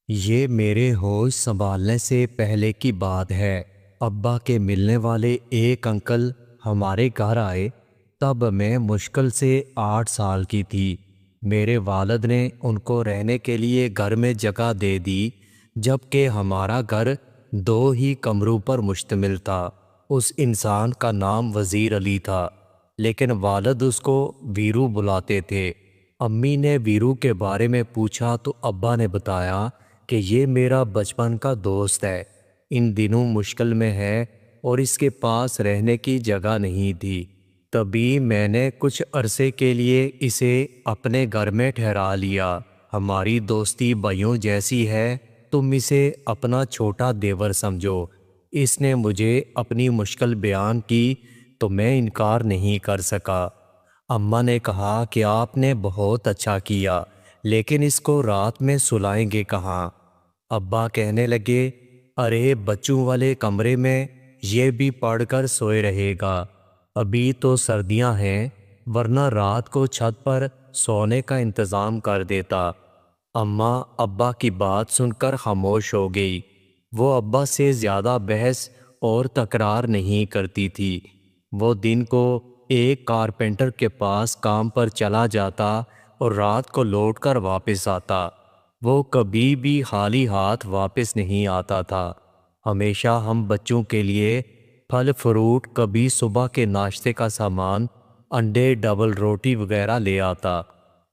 یہ میرے ہوش سنبھالنے سے پہلے کی بات ہے۔ ابا کے ملنے والے ایک انکل ہمارے گھر آئے، تب میں مشکل سے 8 سال کی تھی۔ میرے والد نے ان کو رہنے کے لیے گھر میں جگہ دے دی، جبکہ ہمارا گھر 2 ہی کمروں پر مشتمل تھا۔ اس انسان کا نام وزیر علی تھا، لیکن والد اس کو ویرو بلاتے تھے۔ امی نے ویرو کے بارے میں پوچھا تو ابا نے بتایا کہ یہ میرا بچپن کا دوست ہے، ان دنوں مشکل میں ہے اور اس کے پاس رہنے کی جگہ نہیں تھی۔ تبھی میں نے کچھ عرصے کے لیے اسے اپنے گھر میں ٹھہرا لیا۔ ہماری دوستی بھائیوں جیسی ہے، تم اسے اپنا چھوٹا دیور سمجھو۔ اس نے مجھے اپنی مشکل بیان کی تو میں انکار نہیں کر سکا۔ اماں نے کہا کہ آپ نے بہت اچھا کیا، لیکن اس کو رات میں سلائیں گے کہاں؟ ابا کہنے لگے، ارے بچوں والے کمرے میں یہ بھی پڑھ کر سوئے رہے گا، ابھی تو سردیاں ہیں، ورنہ رات کو چھت پر سونے کا انتظام کر دیتا۔ اماں ابا کی بات سن کر خاموش ہو گئی۔ وہ ابا سے زیادہ بحث اور تکرار نہیں کرتی تھی۔ وہ دن کو ایک کارپینٹر کے پاس کام پر چلا جاتا اور رات کو لوٹ کر واپس آتا۔ وہ کبھی بھی خالی ہاتھ واپس نہیں آتا تھا۔ ہمیشہ ہم بچوں کے لیے پھل فروٹ، کبھی صبح کے ناشتے کا سامان، انڈے، ڈبل روٹی وغیرہ لے آتا۔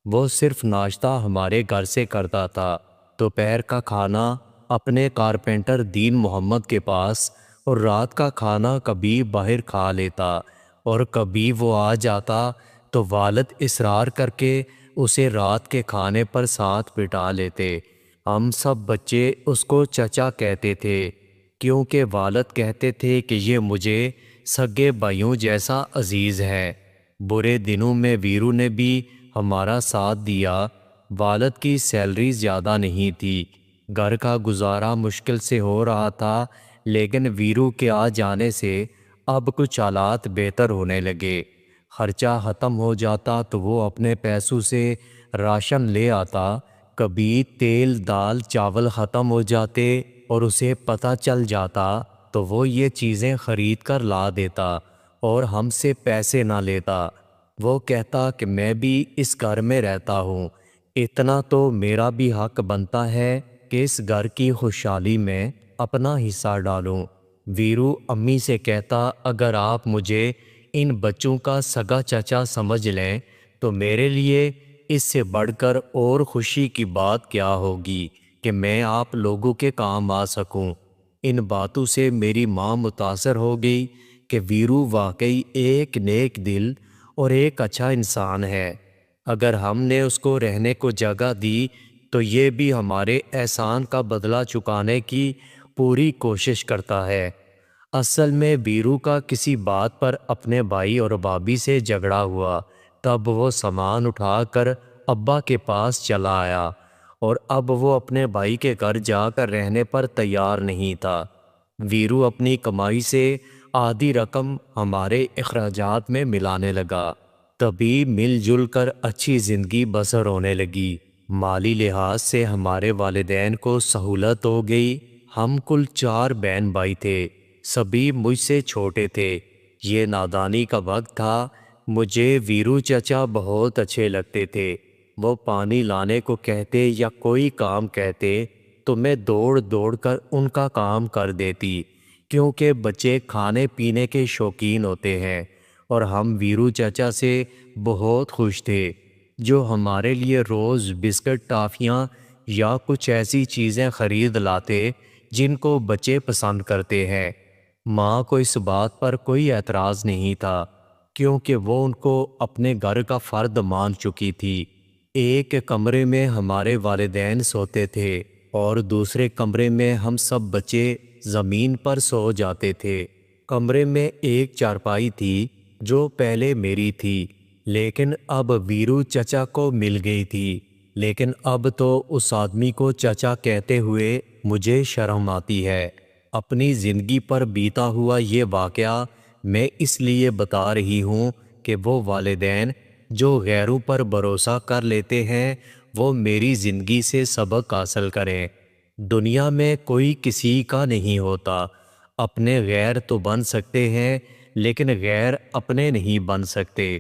وہ صرف ناشتہ ہمارے گھر سے کرتا تھا، دوپہر کا کھانا اپنے کارپینٹر دین محمد کے پاس، اور رات کا کھانا کبھی باہر کھا لیتا، اور کبھی وہ آ جاتا تو والد اصرار کر کے اسے رات کے کھانے پر ساتھ بٹھا لیتے۔ ہم سب بچے اس کو چچا کہتے تھے، کیونکہ والد کہتے تھے کہ یہ مجھے سگے بھائیوں جیسا عزیز ہے۔ برے دنوں میں ویرو نے بھی ہمارا ساتھ دیا۔ والد کی سیلری زیادہ نہیں تھی، گھر کا گزارا مشکل سے ہو رہا تھا، لیکن ویرو کے آ جانے سے اب کچھ حالات بہتر ہونے لگے۔ خرچہ ختم ہو جاتا تو وہ اپنے پیسوں سے راشن لے آتا۔ کبھی تیل، دال، چاول ختم ہو جاتے اور اسے پتہ چل جاتا تو وہ یہ چیزیں خرید کر لا دیتا اور ہم سے پیسے نہ لیتا۔ وہ کہتا کہ میں بھی اس گھر میں رہتا ہوں، اتنا تو میرا بھی حق بنتا ہے کہ اس گھر کی خوشحالی میں اپنا حصہ ڈالوں۔ ویرو امی سے کہتا، اگر آپ مجھے ان بچوں کا سگا چچا سمجھ لیں تو میرے لیے اس سے بڑھ کر اور خوشی کی بات کیا ہوگی کہ میں آپ لوگوں کے کام آ سکوں۔ ان باتوں سے میری ماں متاثر ہو گئی کہ ویرو واقعی ایک نیک دل اور ایک اچھا انسان ہے۔ اگر ہم نے اس کو رہنے کو جگہ دی تو یہ بھی ہمارے احسان کا بدلہ چکانے کی پوری کوشش کرتا ہے۔ اصل میں ویرو کا کسی بات پر اپنے بھائی اور بھابھی سے جھگڑا ہوا، تب وہ سامان اٹھا کر ابا کے پاس چلا آیا، اور اب وہ اپنے بھائی کے گھر جا کر رہنے پر تیار نہیں تھا۔ ویرو اپنی کمائی سے آدھی رقم ہمارے اخراجات میں ملانے لگا، تبھی مل جل کر اچھی زندگی بسر ہونے لگی۔ مالی لحاظ سے ہمارے والدین کو سہولت ہو گئی۔ ہم کل 4 بہن بھائی تھے، سبھی مجھ سے چھوٹے تھے۔ یہ نادانی کا وقت تھا۔ مجھے ویرو چچا بہت اچھے لگتے تھے۔ وہ پانی لانے کو کہتے یا کوئی کام کہتے تو میں دوڑ دوڑ کر ان کا کام کر دیتی، کیونکہ بچے کھانے پینے کے شوقین ہوتے ہیں، اور ہم ویرو چچا سے بہت خوش تھے، جو ہمارے لیے روز بسکٹ، ٹافیاں یا کچھ ایسی چیزیں خرید لاتے جن کو بچے پسند کرتے ہیں۔ ماں کو اس بات پر کوئی اعتراض نہیں تھا، کیونکہ وہ ان کو اپنے گھر کا فرد مان چکی تھی۔ ایک کمرے میں ہمارے والدین سوتے تھے اور دوسرے کمرے میں ہم سب بچے زمین پر سو جاتے تھے۔ کمرے میں ایک چارپائی تھی جو پہلے میری تھی، لیکن اب ویرو چچا کو مل گئی تھی، لیکن اب تو اس آدمی کو چچا کہتے ہوئے مجھے شرم آتی ہے۔ اپنی زندگی پر بیتا ہوا یہ واقعہ میں اس لیے بتا رہی ہوں کہ وہ والدین جو غیروں پر بھروسہ کر لیتے ہیں، وہ میری زندگی سے سبق حاصل کریں۔ دنیا میں کوئی کسی کا نہیں ہوتا۔ اپنے غیر تو بن سکتے ہیں لیکن غیر اپنے نہیں بن سکتے۔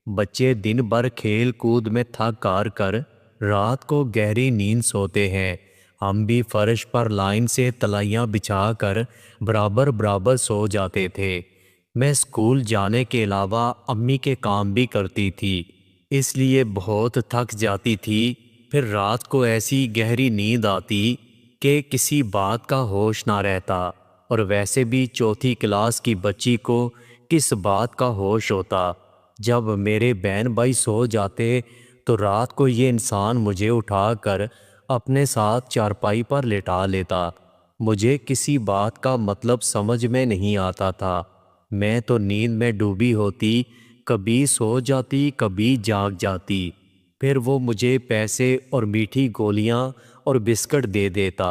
بچے دن بھر کھیل کود میں تھک ہار کر رات کو گہری نیند سوتے ہیں۔ ہم بھی فرش پر لائن سے تلائیاں بچھا کر برابر برابر سو جاتے تھے۔ میں اسکول جانے کے علاوہ امی کے کام بھی کرتی تھی، اس لیے بہت تھک جاتی تھی۔ پھر رات کو ایسی گہری نیند آتی کہ کسی بات کا ہوش نہ رہتا، اور ویسے بھی چوتھی کلاس کی بچی کو کس بات کا ہوش ہوتا۔ جب میرے بہن بھائی سو جاتے تو رات کو یہ انسان مجھے اٹھا کر اپنے ساتھ چارپائی پر لٹا لیتا۔ مجھے کسی بات کا مطلب سمجھ میں نہیں آتا تھا۔ میں تو نیند میں ڈوبی ہوتی، کبھی سو جاتی کبھی جاگ جاتی۔ پھر وہ مجھے پیسے اور میٹھی گولیاں اور بسکٹ دے دیتا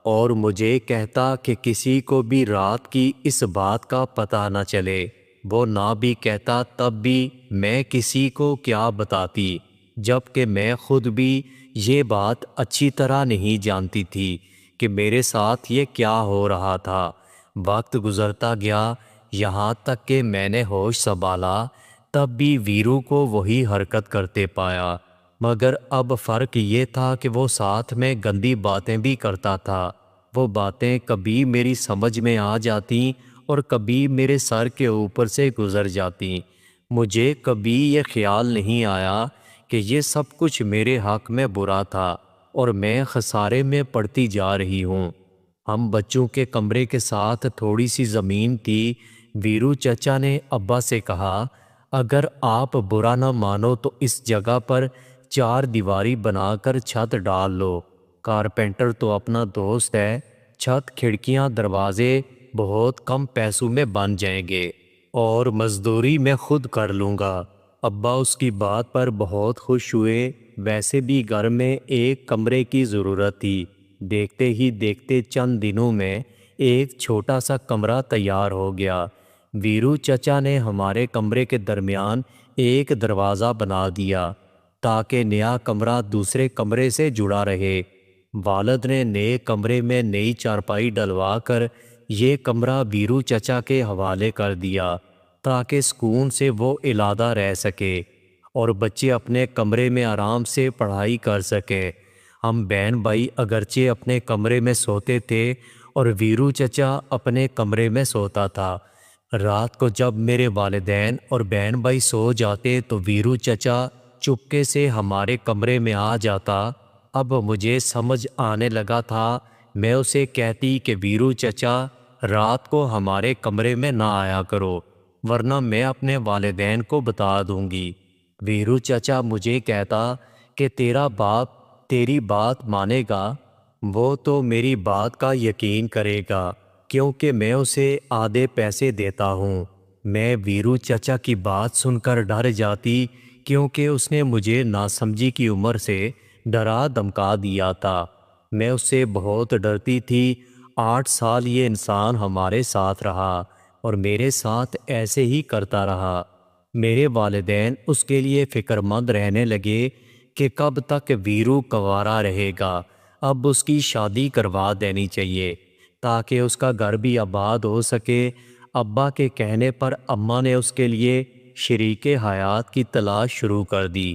اور مجھے کہتا کہ کسی کو بھی رات کی اس بات کا پتہ نہ چلے۔ وہ نہ بھی کہتا تب بھی میں کسی کو کیا بتاتی، جب کہ میں خود بھی یہ بات اچھی طرح نہیں جانتی تھی کہ میرے ساتھ یہ کیا ہو رہا تھا۔ وقت گزرتا گیا، یہاں تک کہ میں نے ہوش سنبھالا تب بھی ویرو کو وہی حرکت کرتے پایا، مگر اب فرق یہ تھا کہ وہ ساتھ میں گندی باتیں بھی کرتا تھا۔ وہ باتیں کبھی میری سمجھ میں آ جاتیں اور کبھی میرے سر کے اوپر سے گزر جاتیں۔ مجھے کبھی یہ خیال نہیں آیا کہ یہ سب کچھ میرے حق میں برا تھا اور میں خسارے میں پڑتی جا رہی ہوں۔ ہم بچوں کے کمرے کے ساتھ تھوڑی سی زمین تھی۔ ویرو چچا نے ابا سے کہا، اگر آپ برا نہ مانو تو اس جگہ پر 4 دیواری بنا کر چھت ڈال لو۔ کارپینٹر تو اپنا دوست ہے، چھت کھڑکیاں دروازے بہت کم پیسوں میں بن جائیں گے اور مزدوری میں خود کر لوں گا۔ ابا اس کی بات پر بہت خوش ہوئے۔ ویسے بھی گھر میں ایک کمرے کی ضرورت تھی۔ دیکھتے ہی دیکھتے چند دنوں میں ایک چھوٹا سا کمرہ تیار ہو گیا۔ ویرو چچا نے ہمارے کمرے کے درمیان ایک دروازہ بنا دیا تاکہ نیا کمرہ دوسرے کمرے سے جڑا رہے۔ والد نے نئے کمرے میں نئی چارپائی ڈلوا کر یہ کمرہ ویرو چچا کے حوالے کر دیا تاکہ سکون سے وہ علادہ رہ سکے اور بچے اپنے کمرے میں آرام سے پڑھائی کر سکیں۔ ہم بہن بھائی اگرچہ اپنے کمرے میں سوتے تھے اور ویرو چچا اپنے کمرے میں سوتا تھا۔ رات کو جب میرے والدین اور بہن بھائی سو جاتے تو ویرو چچا چپکے سے ہمارے کمرے میں آ جاتا۔ اب مجھے سمجھ آنے لگا تھا۔ میں اسے کہتی کہ ویرو چچا رات کو ہمارے کمرے میں نہ آیا کرو ورنہ میں اپنے والدین کو بتا دوں گی۔ ویرو چچا مجھے کہتا کہ تیرا باپ تیری بات مانے گا، وہ تو میری بات کا یقین کرے گا کیونکہ میں اسے آدھے پیسے دیتا ہوں۔ میں ویرو چچا کی بات سن کر ڈر جاتی کیونکہ اس نے مجھے ناسمجھی کی عمر سے ڈرا دھمکا دیا تھا۔ میں اس سے بہت ڈرتی تھی۔ 8 سال یہ انسان ہمارے ساتھ رہا اور میرے ساتھ ایسے ہی کرتا رہا۔ میرے والدین اس کے لیے فکر مند رہنے لگے کہ کب تک ویرو کنوارا رہے گا، اب اس کی شادی کروا دینی چاہیے تاکہ اس کا گھر بھی آباد ہو سکے۔ ابا کے کہنے پر اماں نے اس کے لیے شریک حیات کی تلاش شروع کر دی۔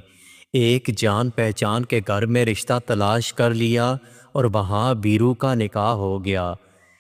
ایک جان پہچان کے گھر میں رشتہ تلاش کر لیا اور وہاں ویرو کا نکاح ہو گیا۔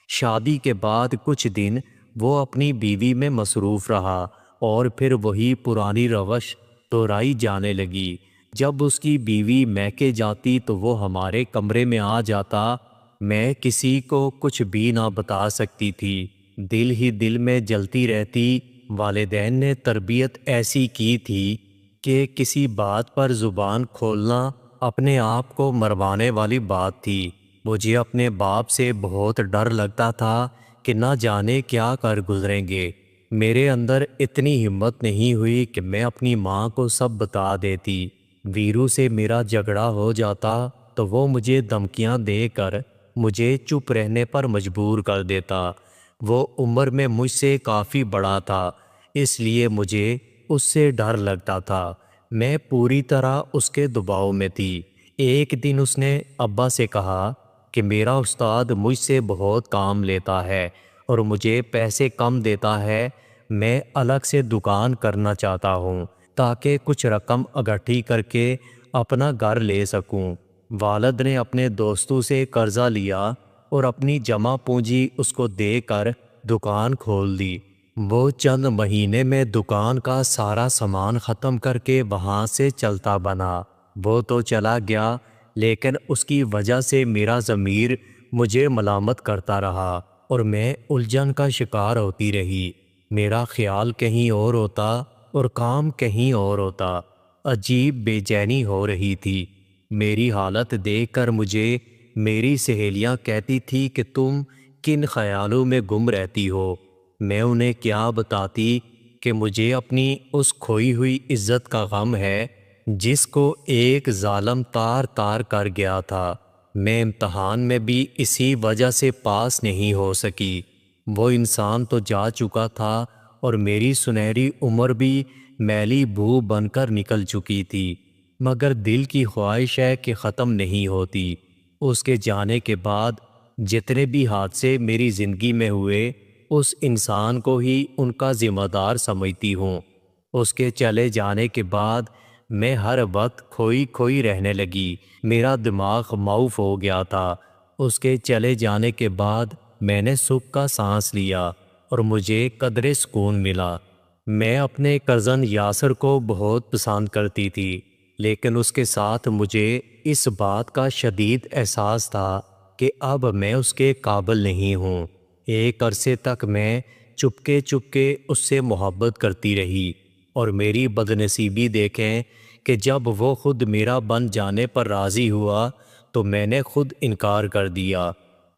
شادی کے بعد کچھ دن وہ اپنی بیوی میں مصروف رہا اور پھر وہی پرانی روش دہرائی جانے لگی۔ جب اس کی بیوی میکے جاتی تو وہ ہمارے کمرے میں آ جاتا۔ میں کسی کو کچھ بھی نہ بتا سکتی تھی، دل ہی دل میں جلتی رہتی۔ والدین نے تربیت ایسی کی تھی کہ کسی بات پر زبان کھولنا اپنے آپ کو مروانے والی بات تھی۔ مجھے اپنے باپ سے بہت ڈر لگتا تھا کہ نہ جانے کیا کر گزریں گے۔ میرے اندر اتنی ہمت نہیں ہوئی کہ میں اپنی ماں کو سب بتا دیتی۔ ویرو سے میرا جھگڑا ہو جاتا تو وہ مجھے دھمکیاں دے کر مجھے چپ رہنے پر مجبور کر دیتا۔ وہ عمر میں مجھ سے کافی بڑا تھا، اس لیے مجھے اس سے ڈر لگتا تھا۔ میں پوری طرح اس کے دباؤ میں تھی۔ ایک دن اس نے ابا سے کہا، کہ میرا استاد مجھ سے بہت کام لیتا ہے اور مجھے پیسے کم دیتا ہے۔ میں الگ سے دکان کرنا چاہتا ہوں تاکہ کچھ رقم اکٹھی کر کے اپنا گھر لے سکوں۔ والد نے اپنے دوستوں سے قرضہ لیا اور اپنی جمع پونجی اس کو دے کر دکان کھول دی۔ وہ چند مہینے میں دکان کا سارا سامان ختم کر کے وہاں سے چلتا بنا۔ وہ تو چلا گیا، لیکن اس کی وجہ سے میرا ضمیر مجھے ملامت کرتا رہا اور میں الجھن کا شکار ہوتی رہی۔ میرا خیال کہیں اور ہوتا اور کام کہیں اور ہوتا۔ عجیب بے چینی ہو رہی تھی۔ میری حالت دیکھ کر مجھے میری سہیلیاں کہتی تھی کہ تم کن خیالوں میں گم رہتی ہو۔ میں انہیں کیا بتاتی کہ مجھے اپنی اس کھوئی ہوئی عزت کا غم ہے جس کو ایک ظالم تار تار کر گیا تھا۔ میں امتحان میں بھی اسی وجہ سے پاس نہیں ہو سکی۔ وہ انسان تو جا چکا تھا اور میری سنہری عمر بھی میلی بو بن کر نکل چکی تھی، مگر دل کی خواہش ہے کہ ختم نہیں ہوتی۔ اس کے جانے کے بعد جتنے بھی حادثے میری زندگی میں ہوئے، اس انسان کو ہی ان کا ذمہ دار سمجھتی ہوں۔ اس کے چلے جانے کے بعد میں ہر وقت کھوئی کھوئی رہنے لگی۔ میرا دماغ معاف ہو گیا تھا۔ اس کے چلے جانے کے بعد میں نے سکھ کا سانس لیا اور مجھے قدرے سکون ملا۔ میں اپنے کزن یاسر کو بہت پسند کرتی تھی، لیکن اس کے ساتھ مجھے اس بات کا شدید احساس تھا کہ اب میں اس کے قابل نہیں ہوں۔ ایک عرصے تک میں چپکے چپکے اس سے محبت کرتی رہی، اور میری بدنصیبی دیکھیں کہ جب وہ خود میرا بن جانے پر راضی ہوا تو میں نے خود انکار کر دیا۔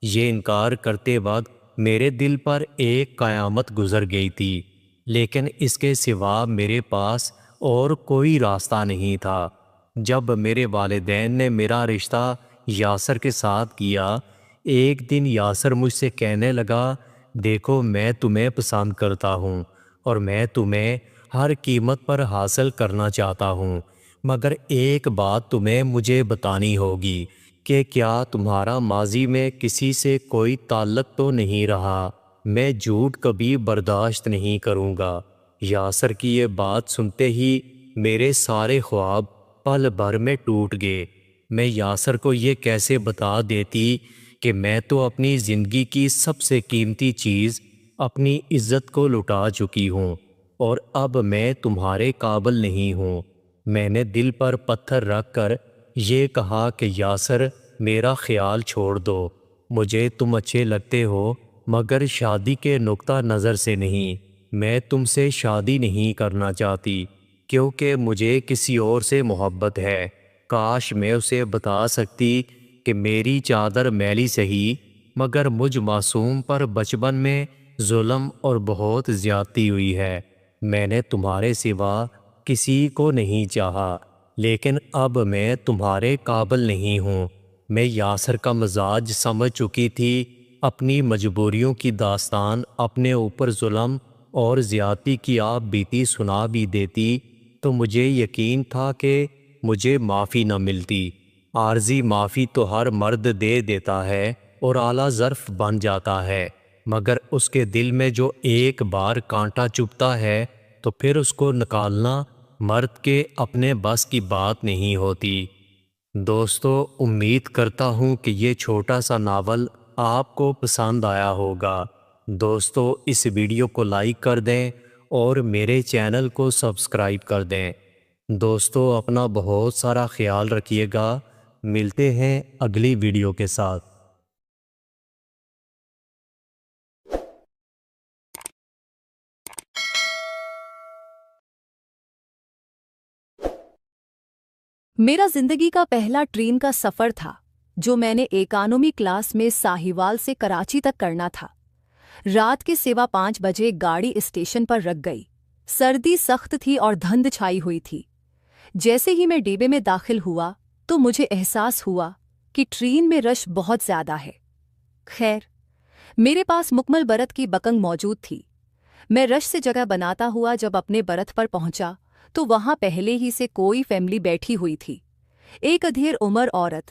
یہ انکار کرتے وقت میرے دل پر ایک قیامت گزر گئی تھی، لیکن اس کے سوا میرے پاس اور کوئی راستہ نہیں تھا۔ جب میرے والدین نے میرا رشتہ یاسر کے ساتھ کیا، ایک دن یاسر مجھ سے کہنے لگا، دیکھو میں تمہیں پسند کرتا ہوں اور میں تمہیں ہر قیمت پر حاصل کرنا چاہتا ہوں، مگر ایک بات تمہیں مجھے بتانی ہوگی کہ کیا تمہارا ماضی میں کسی سے کوئی تعلق تو نہیں رہا؟ میں جھوٹ کبھی برداشت نہیں کروں گا۔ یاسر کی یہ بات سنتے ہی میرے سارے خواب پل بھر میں ٹوٹ گئے۔ میں یاسر کو یہ کیسے بتا دیتی کہ میں تو اپنی زندگی کی سب سے قیمتی چیز، اپنی عزت کو لٹا چکی ہوں، اور اب میں تمہارے قابل نہیں ہوں۔ میں نے دل پر پتھر رکھ کر یہ کہا کہ یاسر، میرا خیال چھوڑ دو، مجھے تم اچھے لگتے ہو، مگر شادی کے نقطہ نظر سے نہیں۔ میں تم سے شادی نہیں کرنا چاہتی کیونکہ مجھے کسی اور سے محبت ہے۔ کاش میں اسے بتا سکتی کہ میری چادر میلی سہی، مگر مجھ معصوم پر بچپن میں ظلم اور بہت زیادتی ہوئی ہے۔ میں نے تمہارے سوا کسی کو نہیں چاہا، لیکن اب میں تمہارے قابل نہیں ہوں۔ میں یاسر کا مزاج سمجھ چکی تھی۔ اپنی مجبوریوں کی داستان، اپنے اوپر ظلم اور زیادتی کی آپ بیتی سنا بھی دیتی تو مجھے یقین تھا کہ مجھے معافی نہ ملتی۔ عارضی معافی تو ہر مرد دے دیتا ہے اور اعلیٰ ظرف بن جاتا ہے، مگر اس کے دل میں جو ایک بار کانٹا چبھتا ہے تو پھر اس کو نکالنا مرد کے اپنے بس کی بات نہیں ہوتی۔ دوستو، امید کرتا ہوں کہ یہ چھوٹا سا ناول آپ کو پسند آیا ہوگا۔ دوستو، اس ویڈیو کو لائک کر دیں اور میرے چینل کو سبسکرائب کر دیں۔ دوستو، اپنا بہت سارا خیال رکھیے گا۔ ملتے ہیں اگلی ویڈیو کے ساتھ۔ میرا زندگی کا پہلا ٹرین کا سفر تھا جو میں نے اکانومی کلاس میں ساہیوال سے کراچی تک کرنا تھا۔ رات کے 5:15 بجے گاڑی اسٹیشن پر رک گئی۔ سردی سخت تھی اور دھند چھائی ہوئی تھی۔ جیسے ہی میں ڈیبے میں داخل ہوا تو مجھے احساس ہوا کہ ٹرین میں رش بہت زیادہ ہے۔ خیر، میرے پاس مکمل برت کی بکنگ موجود تھی۔ میں رش سے جگہ بناتا ہوا جب اپنے برت پر پہنچا تو وہاں پہلے ہی سے کوئی فیملی بیٹھی ہوئی تھی۔ ایک ادھیڑ عمر عورت،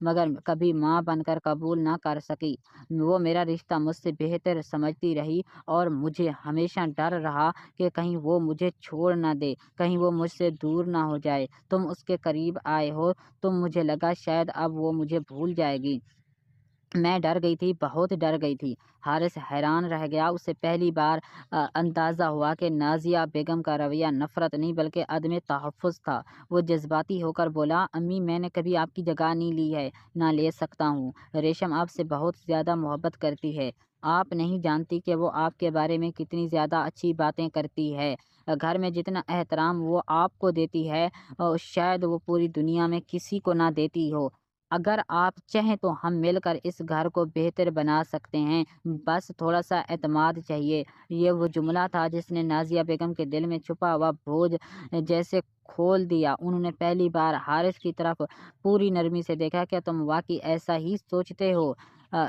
مگر کبھی ماں بن کر قبول نہ کر سکی۔ وہ میرا رشتہ مجھ سے بہتر سمجھتی رہی اور مجھے ہمیشہ ڈر رہا کہ کہیں وہ مجھے چھوڑ نہ دے، کہیں وہ مجھ سے دور نہ ہو جائے۔ تم اس کے قریب آئے ہو تو مجھے لگا شاید اب وہ مجھے بھول جائے گی۔ میں ڈر گئی تھی، بہت ڈر گئی تھی۔ حارث حیران رہ گیا۔ اسے پہلی بار اندازہ ہوا کہ نازیہ بیگم کا رویہ نفرت نہیں بلکہ عدم تحفظ تھا۔ وہ جذباتی ہو کر بولا، امی میں نے کبھی آپ کی جگہ نہیں لی ہے، نہ لے سکتا ہوں۔ ریشم آپ سے بہت زیادہ محبت کرتی ہے۔ آپ نہیں جانتی کہ وہ آپ کے بارے میں کتنی زیادہ اچھی باتیں کرتی ہے۔ گھر میں جتنا احترام وہ آپ کو دیتی ہے شاید وہ پوری دنیا میں کسی کو نہ دیتی ہو۔ اگر آپ چاہیں تو ہم مل کر اس گھر کو بہتر بنا سکتے ہیں، بس تھوڑا سا اعتماد چاہیے۔ یہ وہ جملہ تھا جس نے نازیہ بیگم کے دل میں چھپا ہوا بوجھ جیسے کھول دیا۔ انہوں نے پہلی بار حارث کی طرف پوری نرمی سے دیکھا، کیا تم واقعی ایسا ہی سوچتے ہو؟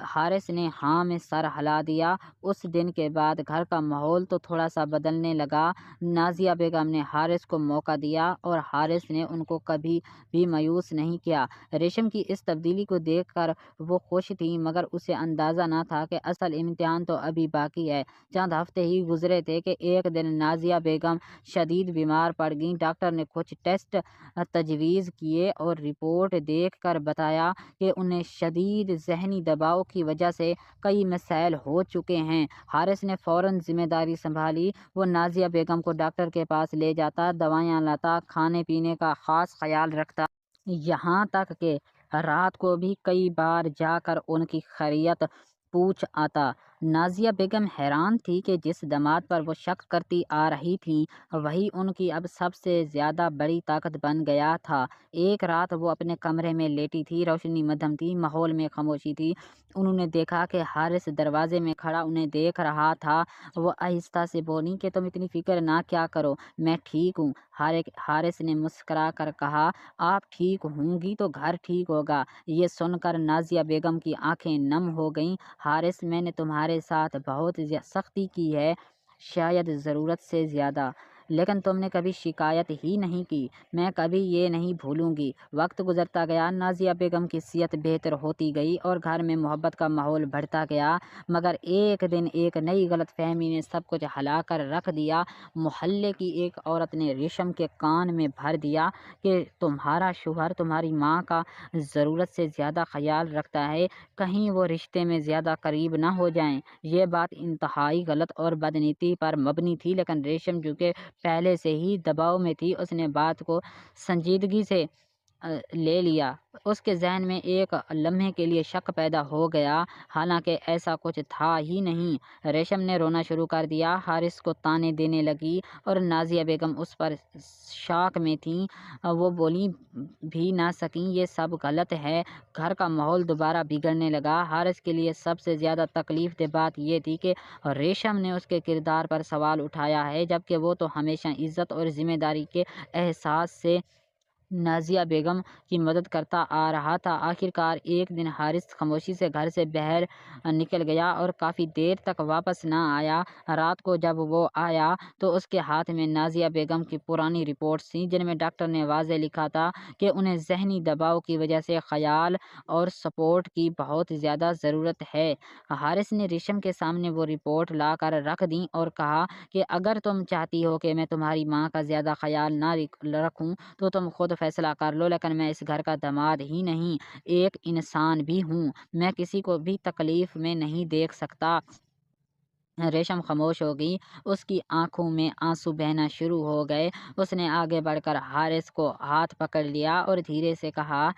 حارث نے ہاں میں سر ہلا دیا۔ اس دن کے بعد گھر کا ماحول تو تھوڑا سا بدلنے لگا۔ نازیہ بیگم نے حارث کو موقع دیا اور حارث نے ان کو کبھی بھی مایوس نہیں کیا۔ ریشم کی اس تبدیلی کو دیکھ کر وہ خوش تھی مگر اسے اندازہ نہ تھا کہ اصل امتحان تو ابھی باقی ہے۔ چند ہفتے ہی گزرے تھے کہ ایک دن نازیہ بیگم شدید بیمار پڑ گئیں۔ ڈاکٹر نے کچھ ٹیسٹ تجویز کیے اور رپورٹ دیکھ کر بتایا کہ انہیں شدید ذہنی دباؤ کی وجہ سے کئی مسائل ہو چکے ہیں۔ حارث نے فوراً ذمہ داری سنبھالی۔ وہ نازیہ بیگم کو ڈاکٹر کے پاس لے جاتا، دوائیاں لاتا، کھانے پینے کا خاص خیال رکھتا، یہاں تک کہ رات کو بھی کئی بار جا کر ان کی خیریت پوچھ آتا۔ نازیہ بیگم حیران تھی کہ جس داماد پر وہ شک کرتی آ رہی تھیں وہی ان کی اب سب سے زیادہ بڑی طاقت بن گیا تھا۔ ایک رات وہ اپنے کمرے میں لیٹی تھی، روشنی مدھم تھی، ماحول میں خاموشی تھی۔ انہوں نے دیکھا کہ حارث دروازے میں کھڑا انہیں دیکھ رہا تھا۔ وہ آہستہ سے بولی کہ تم اتنی فکر نہ کیا کرو، میں ٹھیک ہوں۔ حارث نے مسکرا کر کہا، آپ ٹھیک ہوں گی تو گھر ٹھیک ہوگا۔ یہ سن کر نازیہ بیگم کی آنکھیں نم ہو گئیں۔ حارث میں نے تمہارے ساتھ بہت سختی کی ہے، شاید ضرورت سے زیادہ، لیکن تم نے کبھی شکایت ہی نہیں کی۔ میں کبھی یہ نہیں بھولوں گی۔ وقت گزرتا گیا، نازیہ بیگم کی صحت بہتر ہوتی گئی اور گھر میں محبت کا ماحول بڑھتا گیا مگر ایک دن ایک نئی غلط فہمی نے سب کچھ ہلا کر رکھ دیا۔ محلے کی ایک عورت نے ریشم کے کان میں بھر دیا کہ تمہارا شوہر تمہاری ماں کا ضرورت سے زیادہ خیال رکھتا ہے، کہیں وہ رشتے میں زیادہ قریب نہ ہو جائیں۔ یہ بات انتہائی غلط اور بدنیتی پر مبنی تھی لیکن ریشم جو کہ پہلے سے ہی دباؤ میں تھی اس نے بات کو سنجیدگی سے لے لیا۔ اس کے ذہن میں ایک لمحے کے لیے شک پیدا ہو گیا، حالانکہ ایسا کچھ تھا ہی نہیں۔ ریشم نے رونا شروع کر دیا، حارث کو طعنے دینے لگی اور نازیہ بیگم اس پر شاک میں تھیں۔ وہ بولی بھی نہ سکیں، یہ سب غلط ہے۔ گھر کا ماحول دوبارہ بگڑنے لگا۔ حارث کے لیے سب سے زیادہ تکلیف دہ بات یہ تھی کہ ریشم نے اس کے کردار پر سوال اٹھایا ہے، جبکہ وہ تو ہمیشہ عزت اور ذمہ داری کے احساس سے نازیہ بیگم کی مدد کرتا آ رہا تھا۔ آخرکار ایک دن حارث خاموشی سے گھر سے باہر نکل گیا اور کافی دیر تک واپس نہ آیا۔ رات کو جب وہ آیا تو اس کے ہاتھ میں نازیہ بیگم کی پرانی رپورٹس تھیں جن میں ڈاکٹر نے واضح لکھا تھا کہ انہیں ذہنی دباؤ کی وجہ سے خیال اور سپورٹ کی بہت زیادہ ضرورت ہے۔ حارث نے ریشم کے سامنے وہ رپورٹ لا کر رکھ دیں اور کہا کہ اگر تم چاہتی ہو کہ میں تمہاری ماں کا زیادہ خیال نہ رکھوں تو تم خود فیصلہ کر لو، لیکن میں اس گھر کا داماد ہی نہیں، ایک انسان بھی ہوں، میں کسی کو بھی تکلیف میں نہیں دیکھ سکتا۔ ریشم خاموش ہو گئی، اس کی آنکھوں میں آنسو بہنا شروع ہو گئے۔ اس نے آگے بڑھ کر حارث کو ہاتھ پکڑ لیا اور دھیرے سے کہا،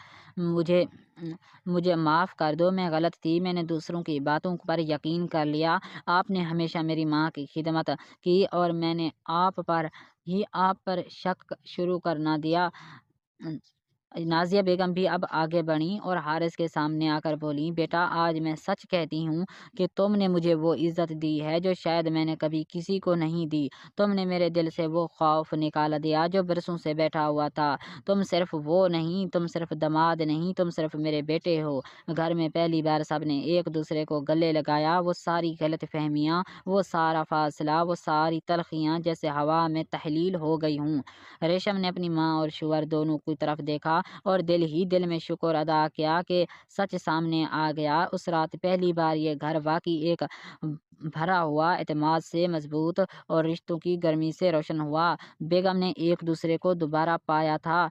مجھے معاف کر دو، میں غلط تھی، میں نے دوسروں کی باتوں پر یقین کر لیا۔ آپ نے ہمیشہ میری ماں کی خدمت کی اور میں نے آپ پر شک شروع کر نہ دیا۔ نازیہ بیگم بھی اب آگے بڑھیں اور حارث کے سامنے آ کر بولی، بیٹا آج میں سچ کہتی ہوں کہ تم نے مجھے وہ عزت دی ہے جو شاید میں نے کبھی کسی کو نہیں دی۔ تم نے میرے دل سے وہ خوف نکال دیا جو برسوں سے بیٹھا ہوا تھا۔ تم صرف وہ نہیں، تم صرف داماد نہیں، تم صرف میرے بیٹے ہو۔ گھر میں پہلی بار سب نے ایک دوسرے کو گلے لگایا۔ وہ ساری غلط فہمیاں، وہ سارا فاصلہ، وہ ساری تلخیاں جیسے ہوا میں تحلیل ہو گئی ہوں۔ ریشم نے اپنی ماں اور شوہر دونوں کی طرف دیکھا۔ کیا اور دل ہی دل میں شکر ادا کیا کہ سچ سامنے آ گیا۔ اس رات پہلی بار یہ گھر واقعی ایک بھرا ہوا اعتماد سے مضبوط اور رشتوں کی گرمی سے روشن ہوا۔ بیگم نے ایک دوسرے کو دوبارہ پایا تھا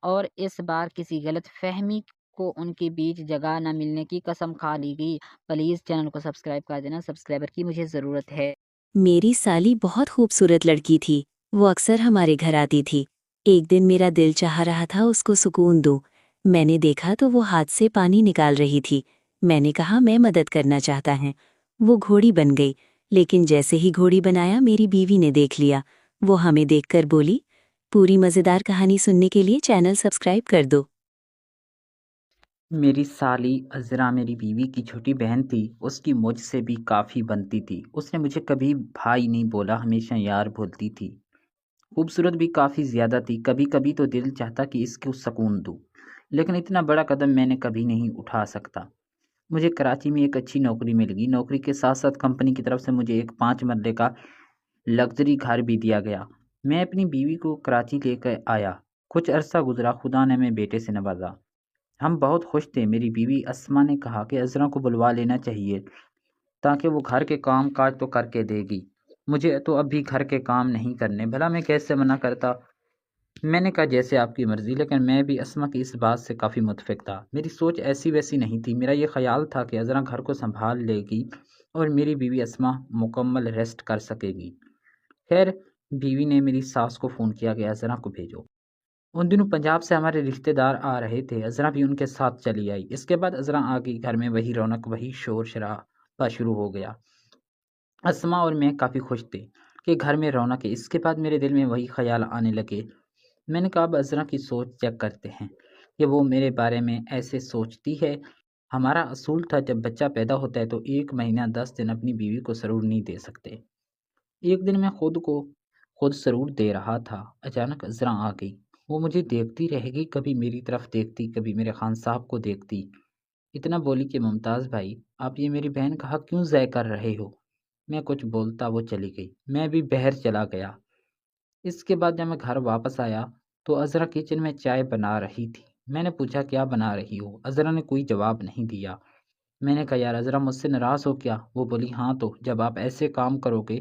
اور اس بار کسی غلط فہمی کو ان کے بیچ جگہ نہ ملنے کی قسم کھا لی گئی۔ پلیز چینل کو سبسکرائب کر دینا، سبسکرائبر کی مجھے ضرورت ہے۔ میری سالی بہت خوبصورت لڑکی تھی، وہ اکثر ہمارے گھر آتی تھی۔ ایک دن میرا دل چاہ رہا تھا اس کو سکون دوں۔ میں نے دیکھا تو وہ ہاتھ سے پانی نکال رہی تھی۔ میں نے کہا میں مدد کرنا چاہتا ہے۔ وہ گھوڑی بن گئی، لیکن جیسے ہی گھوڑی بنایا میری بیوی نے دیکھ لیا۔ وہ ہمیں دیکھ کر بولی، پوری مزیدار کہانی سننے کے لیے چینل سبسکرائب کر دو۔ میری سالی عذرا میری بیوی کی چھوٹی بہن تھی۔ اس کی مجھ سے بھی کافی بنتی تھی۔ اس نے مجھے کبھی بھائی نہیں بولا، ہمیشہ یار بولتی تھی۔ خوبصورت بھی کافی زیادہ تھی۔ کبھی کبھی تو دل چاہتا کہ اس کو سکون دوں، لیکن اتنا بڑا قدم میں نے کبھی نہیں اٹھا سکتا۔ مجھے کراچی میں ایک اچھی نوکری مل گئی۔ نوکری کے ساتھ ساتھ کمپنی کی طرف سے مجھے ایک 5 مرلے کا لگژری گھر بھی دیا گیا۔ میں اپنی بیوی کو کراچی لے کر آیا۔ کچھ عرصہ گزرا، خدا نے ہمیں بیٹے سے نوازا۔ ہم بہت خوش تھے۔ میری بیوی اسما نے کہا کہ عذرا کو بلوا لینا چاہیے تاکہ وہ گھر کے کام کاج تو کر کے دے گی۔ مجھے تو اب بھی گھر کے کام نہیں کرنے، بھلا میں کیسے منع کرتا؟ میں نے کہا جیسے آپ کی مرضی، لیکن میں بھی اسما کی اس بات سے کافی متفق تھا۔ میری سوچ ایسی ویسی نہیں تھی۔ میرا یہ خیال تھا کہ عذرا گھر کو سنبھال لے گی اور میری بیوی اسما مکمل ریسٹ کر سکے گی۔ خیر، بیوی نے میری ساس کو فون کیا کہ عذرا کو بھیجو۔ ان دنوں پنجاب سے ہمارے رشتہ دار آ رہے تھے۔ عذرا بھی ان کے ساتھ چلی آئی۔ اس کے بعد عذرا آ گئی۔ گھر میں وہی رونق، وہی شور شرابہ شروع ہو گیا۔ اسما اور میں کافی خوش تھے کہ گھر میں رونق ہے۔ اس کے بعد میرے دل میں وہی خیال آنے لگے۔ میں نے کہا اب عذرا کی سوچ چیک کرتے ہیں کہ وہ میرے بارے میں ایسے سوچتی ہے۔ ہمارا اصول تھا جب بچہ پیدا ہوتا ہے تو 1 مہینہ 10 دن اپنی بیوی کو سرور نہیں دے سکتے۔ ایک دن میں خود سرور دے رہا تھا، اچانک عذرا آ گئی۔ وہ مجھے دیکھتی رہ گئی، کبھی میری طرف دیکھتی، کبھی میرے خان صاحب کو دیکھتی۔ اتنا بولی کہ ممتاز بھائی، آپ یہ میری بہن کا حق کیوں ضائع کر رہے ہو؟ میں کچھ بولتا وہ چلی گئی۔ میں بھی بہر چلا گیا۔ اس کے بعد جب میں گھر واپس آیا تو عذرا کچن میں چائے بنا رہی تھی۔ میں نے پوچھا کیا بنا رہی ہو؟ عذرا نے کوئی جواب نہیں دیا۔ میں نے کہا یار عذرا مجھ سے ناراض ہو کیا؟ وہ بولی ہاں، تو جب آپ ایسے کام کرو گے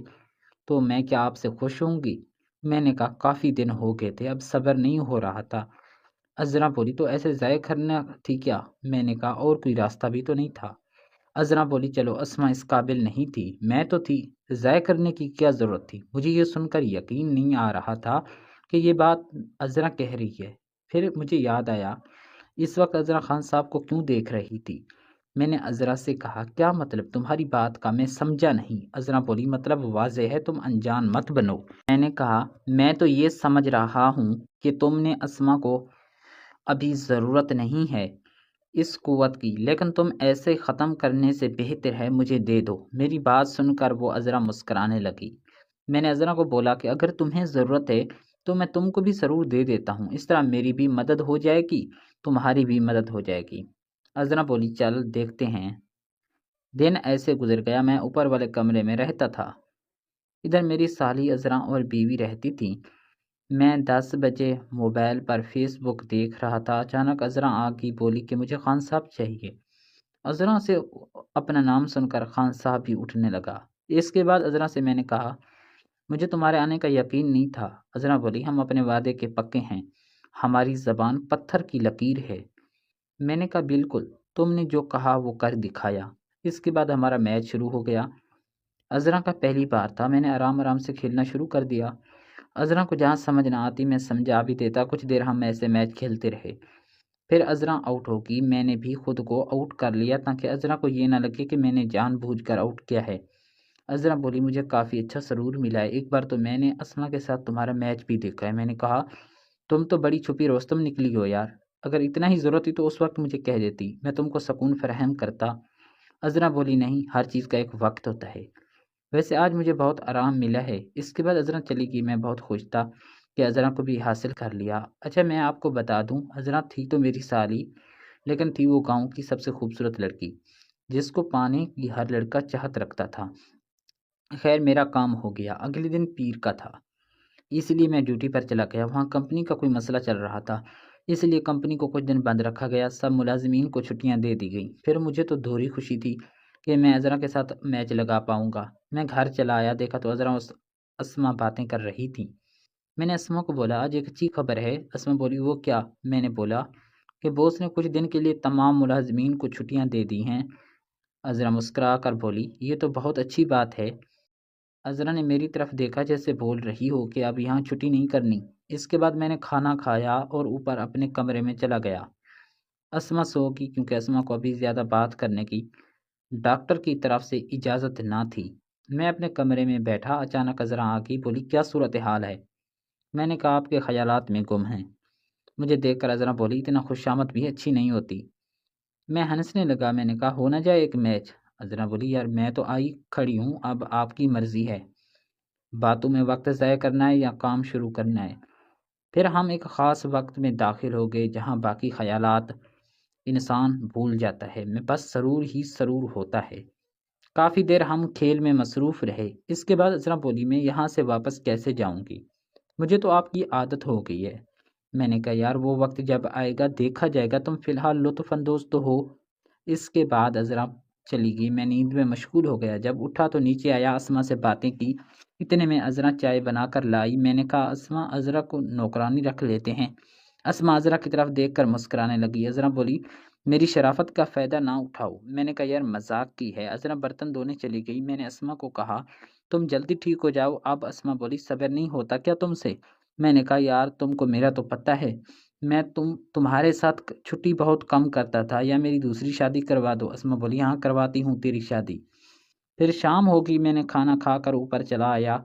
تو میں کیا آپ سے خوش ہوں گی؟ میں نے کہا کافی دن ہو گئے تھے، اب صبر نہیں ہو رہا تھا۔ عذرا بولی تو ایسے ضائع کرنا تھی کیا؟ میں نے کہا اور کوئی راستہ بھی تو نہیں تھا۔ عذرا بولی چلو اسما اس قابل نہیں تھی، میں تو تھی، ضائع کرنے کی کیا ضرورت تھی؟ مجھے یہ سن کر یقین نہیں آ رہا تھا کہ یہ بات عذرا کہہ رہی ہے۔ پھر مجھے یاد آیا اس وقت عذرا خان صاحب کو کیوں دیکھ رہی تھی۔ میں نے عذرا سے کہا کیا مطلب تمہاری بات کا؟ میں سمجھا نہیں۔ عذرا بولی مطلب واضح ہے، تم انجان مت بنو۔ میں نے کہا میں تو یہ سمجھ رہا ہوں کہ تم نے اسما کو ابھی ضرورت نہیں ہے اس قوت کی، لیکن تم ایسے ختم کرنے سے بہتر ہے مجھے دے دو۔ میری بات سن کر وہ عذرا مسکرانے لگی۔ میں نے عذرا کو بولا کہ اگر تمہیں ضرورت ہے تو میں تم کو بھی ضرور دے دیتا ہوں، اس طرح میری بھی مدد ہو جائے گی، تمہاری بھی مدد ہو جائے گی۔ عذرا بولی چل دیکھتے ہیں۔ دن ایسے گزر گیا، میں اوپر والے کمرے میں رہتا تھا، ادھر میری سالی عذرا اور بیوی رہتی تھی۔ میں 10 بجے موبائل پر فیس بک دیکھ رہا تھا، اچانک عذرا آ گئی، بولی کہ مجھے خان صاحب چاہیے۔ عذرا سے اپنا نام سن کر خان صاحب بھی اٹھنے لگا۔ اس کے بعد عذرا سے میں نے کہا مجھے تمہارے آنے کا یقین نہیں تھا۔ عذرا بولی ہم اپنے وعدے کے پکے ہیں، ہماری زبان پتھر کی لکیر ہے۔ میں نے کہا بالکل، تم نے جو کہا وہ کر دکھایا۔ اس کے بعد ہمارا میچ شروع ہو گیا۔ عذرا کا پہلی بار تھا، میں نے آرام آرام سے کھیلنا شروع کر دیا۔ عذرا کو جہاں سمجھ نہ آتی میں سمجھا بھی دیتا۔ کچھ دیر ہم ایسے میچ کھیلتے رہے، پھر عذرا آؤٹ ہوگی، میں نے بھی خود کو آؤٹ کر لیا تاکہ عذرا کو یہ نہ لگے کہ میں نے جان بوجھ کر آؤٹ کیا ہے۔ عذرا بولی مجھے کافی اچھا سرور ملا ہے، ایک بار تو میں نے اسما کے ساتھ تمہارا میچ بھی دیکھا ہے۔ میں نے کہا تم تو بڑی چھپی رستم نکلی ہو یار، اگر اتنا ہی ضرورت تھی تو اس وقت مجھے کہہ دیتی، میں تم کو سکون فراہم کرتا۔ عذرا بولی نہیں، ہر چیز کا ایک وقت ہوتا ہے، ویسے آج مجھے بہت آرام ملا ہے۔ اس کے بعد عذرا چلی گئی۔ میں بہت خوش تھا کہ عذرا کو بھی حاصل کر لیا۔ اچھا میں آپ کو بتا دوں، عذرا تھی تو میری سالی، لیکن تھی وہ گاؤں کی سب سے خوبصورت لڑکی جس کو پانے کی ہر لڑکا چاہت رکھتا تھا۔ خیر میرا کام ہو گیا، اگلے دن پیر کا تھا، اس لیے میں ڈیوٹی پر چلا گیا۔ وہاں کمپنی کا کوئی مسئلہ چل رہا تھا، اس لیے کمپنی کو کچھ دن بند رکھا گیا، سب ملازمین کو چھٹیاں دے دی گئیں۔ پھر مجھے تو دوہری خوشی تھی کہ میں عذرا کے ساتھ میچ لگا پاؤں گا۔ میں گھر چلا آیا، دیکھا تو عذرا اسما باتیں کر رہی تھی۔ میں نے اسما کو بولا آج ایک اچھی خبر ہے۔ اسما بولی وہ کیا؟ میں نے بولا کہ باس نے کچھ دن کے لیے تمام ملازمین کو چھٹیاں دے دی ہیں۔ عذرا مسکرا کر بولی یہ تو بہت اچھی بات ہے۔ عذرا نے میری طرف دیکھا جیسے بول رہی ہو کہ اب یہاں چھٹی نہیں کرنی۔ اس کے بعد میں نے کھانا کھایا اور اوپر اپنے کمرے میں چلا گیا۔ اسما سو گئی کیونکہ اسما کو ابھی زیادہ بات کرنے کی ڈاکٹر کی طرف سے اجازت نہ تھی۔ میں اپنے کمرے میں بیٹھا، اچانک عذرا آ گئی، بولی کیا صورتحال ہے؟ میں نے کہا آپ کے خیالات میں گم ہیں۔ مجھے دیکھ کر عذرا بولی اتنا خوشامد بھی اچھی نہیں ہوتی۔ میں ہنسنے لگا، میں نے کہا ہو نہ جائے ایک میچ۔ عذرا بولی یار میں تو آئی کھڑی ہوں، اب آپ کی مرضی ہے، باتوں میں وقت ضائع کرنا ہے یا کام شروع کرنا ہے۔ پھر ہم ایک خاص وقت میں داخل ہو گئے جہاں باقی خیالات انسان بھول جاتا ہے، میں بس سرور ہی سرور ہوتا ہے۔ کافی دیر ہم کھیل میں مصروف رہے۔ اس کے بعد عذرا بولی میں یہاں سے واپس کیسے جاؤں گی؟ مجھے تو آپ کی عادت ہو گئی ہے۔ میں نے کہا یار وہ وقت جب آئے گا دیکھا جائے گا، تم فی الحال لطف اندوز تو ہو۔ اس کے بعد عذرا چلی گئی، میں نیند میں مشغول ہو گیا۔ جب اٹھا تو نیچے آیا، اسما سے باتیں کی، اتنے میں عذرا چائے بنا کر لائی۔ میں نے کہا اسما عذرا کو نوکرانی رکھ لیتے ہیں۔ اسما عذرا کی طرف دیکھ کر مسکرانے لگی۔ عذرا بولی میری شرافت کا فائدہ نہ اٹھاؤ۔ میں نے کہا یار مذاق کی ہے۔ عذرا برتن دھونے چلی گئی۔ میں نے اسما کو کہا تم جلدی ٹھیک ہو جاؤ اب۔ اسما بولی صبر نہیں ہوتا کیا تم سے؟ میں نے کہا یار تم کو میرا تو پتہ ہے، میں تمہارے ساتھ چھٹی بہت کم کرتا تھا، یا میری دوسری شادی کروا دو۔ اسما بولی ہاں کرواتی ہوں تیری شادی۔ پھر شام ہوگی، میں نے کھانا کھا کر اوپر چلا آیا۔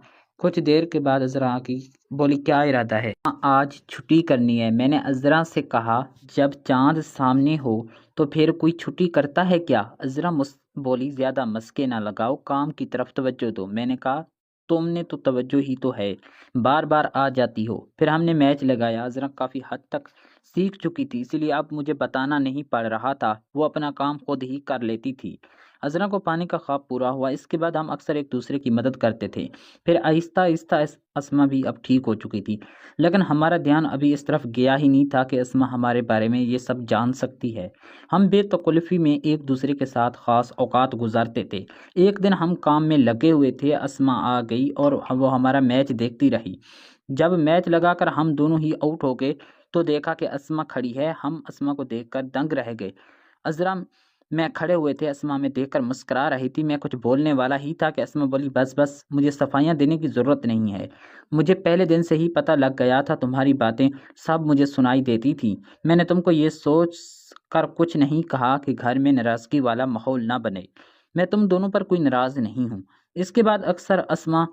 کچھ دیر کے بعد عذرا آ گئی، بولی کیا ارادہ ہے؟ آج چھٹی کرنی ہے۔ میں نے عذرا سے کہا جب چاند سامنے ہو تو پھر کوئی چھٹی کرتا ہے کیا؟ عذرا بولی زیادہ مسکے نہ لگاؤ، کام کی طرف توجہ دو۔ میں نے کہا تم نے تو توجہ ہی تو ہے، بار بار آ جاتی ہو۔ پھر ہم نے میچ لگایا۔ عذرا کافی حد تک سیکھ چکی تھی، اس لیے اب مجھے بتانا نہیں پڑ رہا تھا، وہ اپنا کام خود ہی کر لیتی تھی۔ عذرا کو پانی کا خواب پورا ہوا۔ اس کے بعد ہم اکثر ایک دوسرے کی مدد کرتے تھے۔ پھر آہستہ آہستہ اسما بھی اب ٹھیک ہو چکی تھی، لیکن ہمارا دھیان ابھی اس طرف گیا ہی نہیں تھا کہ اسما ہمارے بارے میں یہ سب جان سکتی ہے۔ ہم بے تکلفی میں ایک دوسرے کے ساتھ خاص اوقات گزارتے تھے۔ ایک دن ہم کام میں لگے ہوئے تھے، اسما آ گئی اور وہ ہمارا میچ دیکھتی رہی۔ جب میچ لگا کر ہم دونوں ہی آؤٹ ہو گئے تو دیکھا کہ اسما کھڑی ہے۔ ہم اسما کو دیکھ کر دنگ رہ گئے۔ عذرا میں کھڑے ہوئے تھے، اسما میں دیکھ کر مسکرا رہی تھی۔ میں کچھ بولنے والا ہی تھا کہ اسما بولی بس بس، مجھے صفائیاں دینے کی ضرورت نہیں ہے، مجھے پہلے دن سے ہی پتہ لگ گیا تھا، تمہاری باتیں سب مجھے سنائی دیتی تھی۔ میں نے تم کو یہ سوچ کر کچھ نہیں کہا کہ گھر میں ناراضگی والا ماحول نہ بنے، میں تم دونوں پر کوئی ناراض نہیں ہوں۔ اس کے بعد اکثر اسما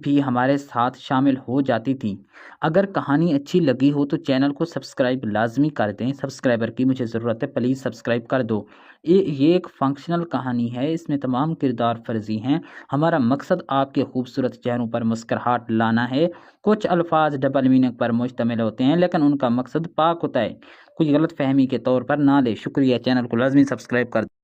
بھی ہمارے ساتھ شامل ہو جاتی تھی۔ اگر کہانی اچھی لگی ہو تو چینل کو سبسکرائب لازمی کر دیں، سبسکرائبر کی مجھے ضرورت ہے، پلیز سبسکرائب کر دو۔ یہ ایک فنکشنل کہانی ہے، اس میں تمام کردار فرضی ہیں۔ ہمارا مقصد آپ کے خوبصورت چہروں پر مسکراہٹ لانا ہے۔ کچھ الفاظ ڈبل میننگ پر مشتمل ہوتے ہیں لیکن ان کا مقصد پاک ہوتا ہے، کوئی غلط فہمی کے طور پر نہ لے۔ شکریہ، چینل کو لازمی سبسکرائب کر دیں۔